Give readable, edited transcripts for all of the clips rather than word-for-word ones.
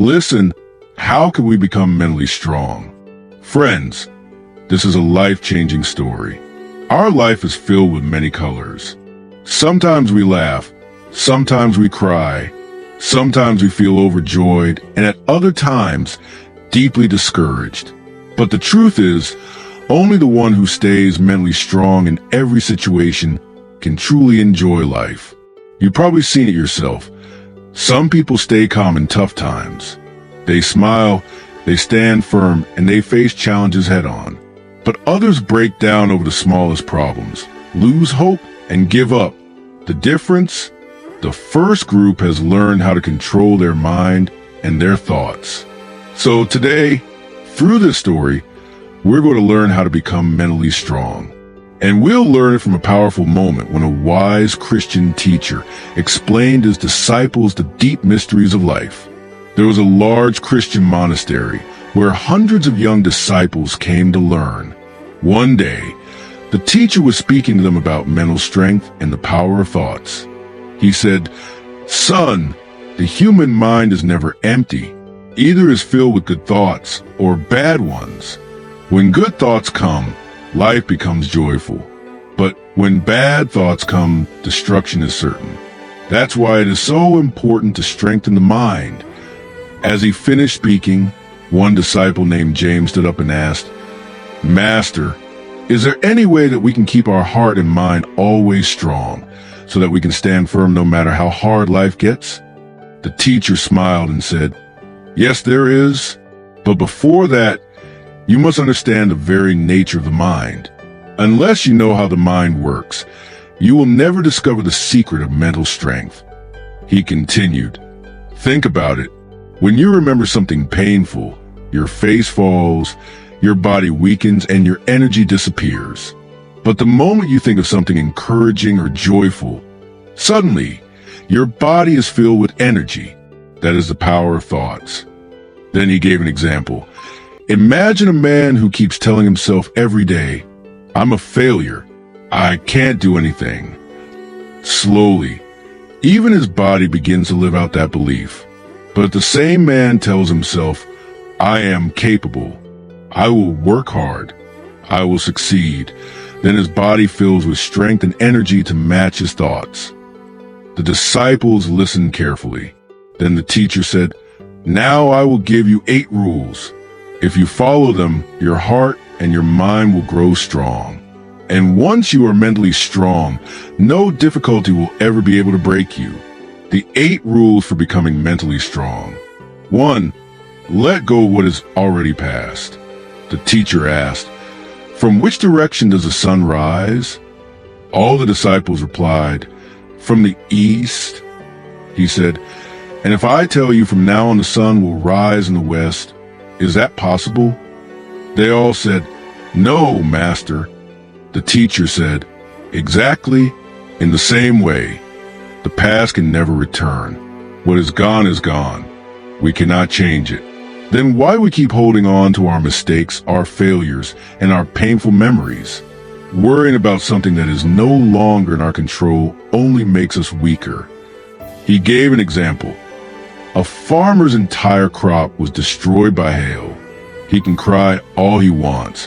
Listen, how can we become mentally strong? Friends, this is a life-changing story. Our life is filled with many colors. Sometimes we laugh, sometimes we cry, sometimes we feel overjoyed, and at other times, deeply discouraged. But the truth is, only the one who stays mentally strong in every situation can truly enjoy life. You've probably seen it yourself. Some people stay calm in tough times. They smile, they stand firm, and they face challenges head-on. But others break down over the smallest problems, lose hope, and give up. The difference? The first group has learned how to control their mind and their thoughts. So today, through this story, we're going to learn how to become mentally strong. And we'll learn it from a powerful moment when a wise Christian teacher explained his disciples the deep mysteries of life. There was a large Christian monastery where hundreds of young disciples came to learn. One day, the teacher was speaking to them about mental strength and the power of thoughts. He said, "Son, the human mind is never empty. Either is filled with good thoughts or bad ones. When good thoughts come, life becomes joyful. But when bad thoughts come, destruction is certain. That's why it is so important to strengthen the mind." As he finished speaking, one disciple named James stood up and asked, "Master, is there any way that we can keep our heart and mind always strong so that we can stand firm no matter how hard life gets?" The teacher smiled and said, "Yes, there is. But before that, you must understand the very nature of the mind. Unless you know how the mind works, you will never discover the secret of mental strength." He continued, "Think about it. When you remember something painful, your face falls, your body weakens, and your energy disappears. But the moment you think of something encouraging or joyful, suddenly, your body is filled with energy. That is the power of thoughts." Then he gave an example. Imagine a man who keeps telling himself every day, "I'm a failure. I can't do anything." Slowly, even his body begins to live out that belief. But if the same man tells himself, "I am capable. I will work hard. I will succeed," then his body fills with strength and energy to match his thoughts. The disciples listened carefully. Then the teacher said, "Now I will give you 8 rules. If you follow them, your heart and your mind will grow strong. And once you are mentally strong, no difficulty will ever be able to break you." The 8 rules for becoming mentally strong. 1. Let go of what is already past. The teacher asked, "From which direction does the sun rise?" All the disciples replied, "From the east." He said, "And if I tell you from now on the sun will rise in the west, is that possible?" They all said, "No, Master." The teacher said, "Exactly in the same way. The past can never return. What is gone. We cannot change it. Then why we keep holding on to our mistakes, our failures, and our painful memories? Worrying about something that is no longer in our control only makes us weaker." He gave an example. A farmer's entire crop was destroyed by hail. He can cry all he wants,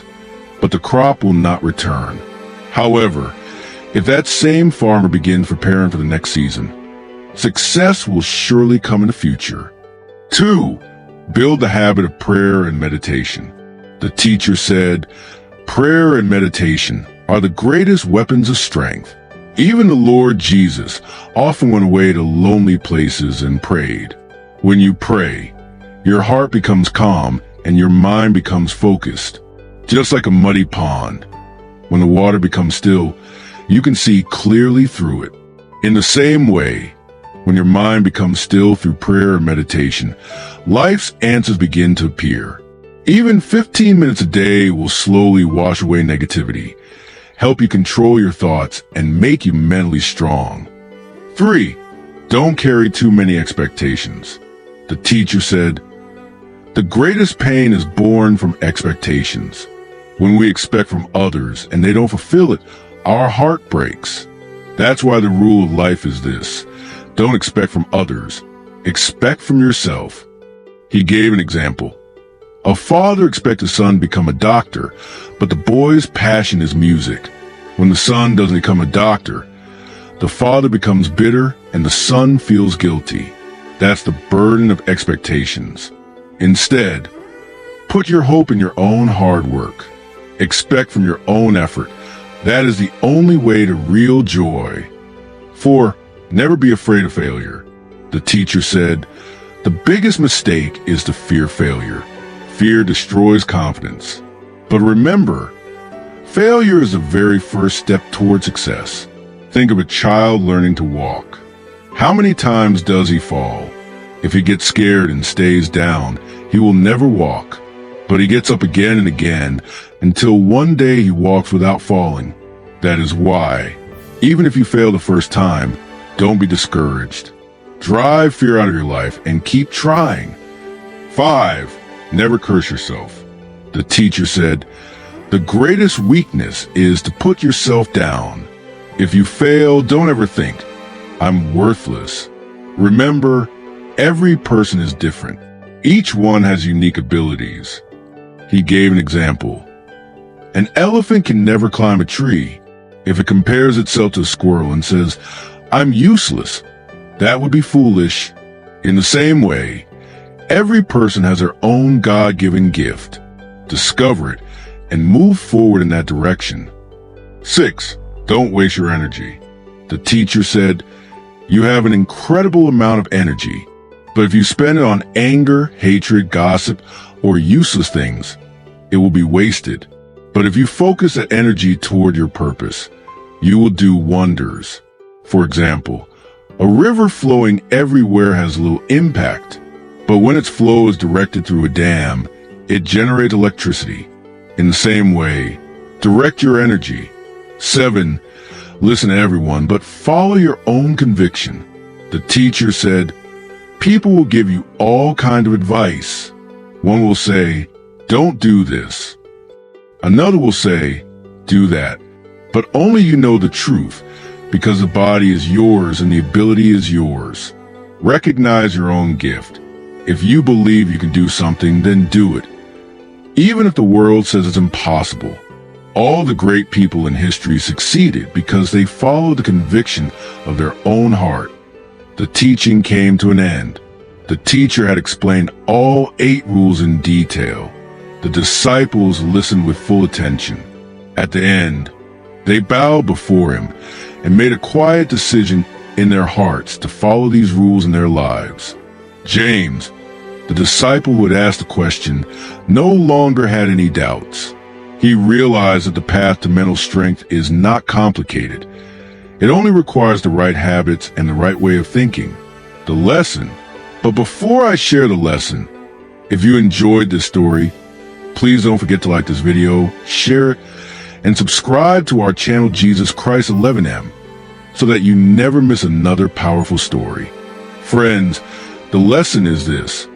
but the crop will not return. However, if that same farmer begins preparing for the next season, success will surely come in the future. 2. Build the habit of prayer and meditation. The teacher said, "Prayer and meditation are the greatest weapons of strength." Even the Lord Jesus often went away to lonely places and prayed. When you pray, your heart becomes calm and your mind becomes focused. Just like a muddy pond, when the water becomes still, you can see clearly through it. In the same way, when your mind becomes still through prayer and meditation, life's answers begin to appear. Even 15 minutes a day will slowly wash away negativity, help you control your thoughts, and make you mentally strong. 3. Don't carry too many expectations. The teacher said, "The greatest pain is born from expectations. When we expect from others and they don't fulfill it, our heart breaks. That's why the rule of life is this: don't expect from others, expect from yourself." He gave an example. A father expects his son to become a doctor, but the boy's passion is music. When the son doesn't become a doctor, the father becomes bitter and the son feels guilty. That's the burden of expectations. Instead, put your hope in your own hard work. Expect from your own effort. That is the only way to real joy. 4. Never be afraid of failure. The teacher said, the biggest mistake is to fear failure. Fear destroys confidence. But remember, failure is the very first step toward success. Think of a child learning to walk. How many times does he fall? If he gets scared and stays down, he will never walk. But he gets up again and again until one day he walks without falling. That is why, even if you fail the first time, don't be discouraged. Drive fear out of your life and keep trying. 5. Never curse yourself. The teacher said, the greatest weakness is to put yourself down. If you fail, don't ever think, I'm worthless. Remember, every person is different. Each one has unique abilities. He gave an example. An elephant can never climb a tree. If it compares itself to a squirrel and says, I'm useless, that would be foolish. In the same way, every person has their own God-given gift. Discover it and move forward in that direction. 6. Don't waste your energy. The teacher said, you have an incredible amount of energy, but if you spend it on anger, hatred, gossip, or useless things, it will be wasted. But if you focus that energy toward your purpose, you will do wonders. For example, a river flowing everywhere has little impact, but when its flow is directed through a dam, it generates electricity. In the same way, direct your energy. 7. Listen to everyone, but follow your own conviction. The teacher said, people will give you all kinds of advice. One will say, don't do this. Another will say, do that. But only you know the truth, because the body is yours and the ability is yours. Recognize your own gift. If you believe you can do something, then do it. Even if the world says it's impossible. All the great people in history succeeded because they followed the conviction of their own heart. The teaching came to an end. The teacher had explained all 8 rules in detail. The disciples listened with full attention. At the end, they bowed before him and made a quiet decision in their hearts to follow these rules in their lives. James, the disciple who had asked the question, no longer had any doubts. He realized that the path to mental strength is not complicated. It only requires the right habits and the right way of thinking. The lesson. But before I share the lesson, if you enjoyed this story, please don't forget to like this video, share it, and subscribe to our channel Jesus Christ 11M so that you never miss another powerful story. Friends, the lesson is this.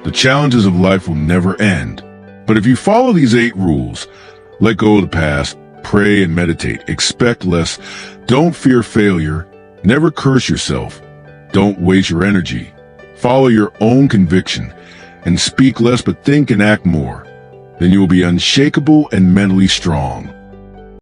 The challenges of life will never end. But if you follow these 8 rules, let go of the past, pray and meditate, expect less, don't fear failure, never curse yourself, don't waste your energy, follow your own conviction, and speak less but think and act more, then you will be unshakable and mentally strong.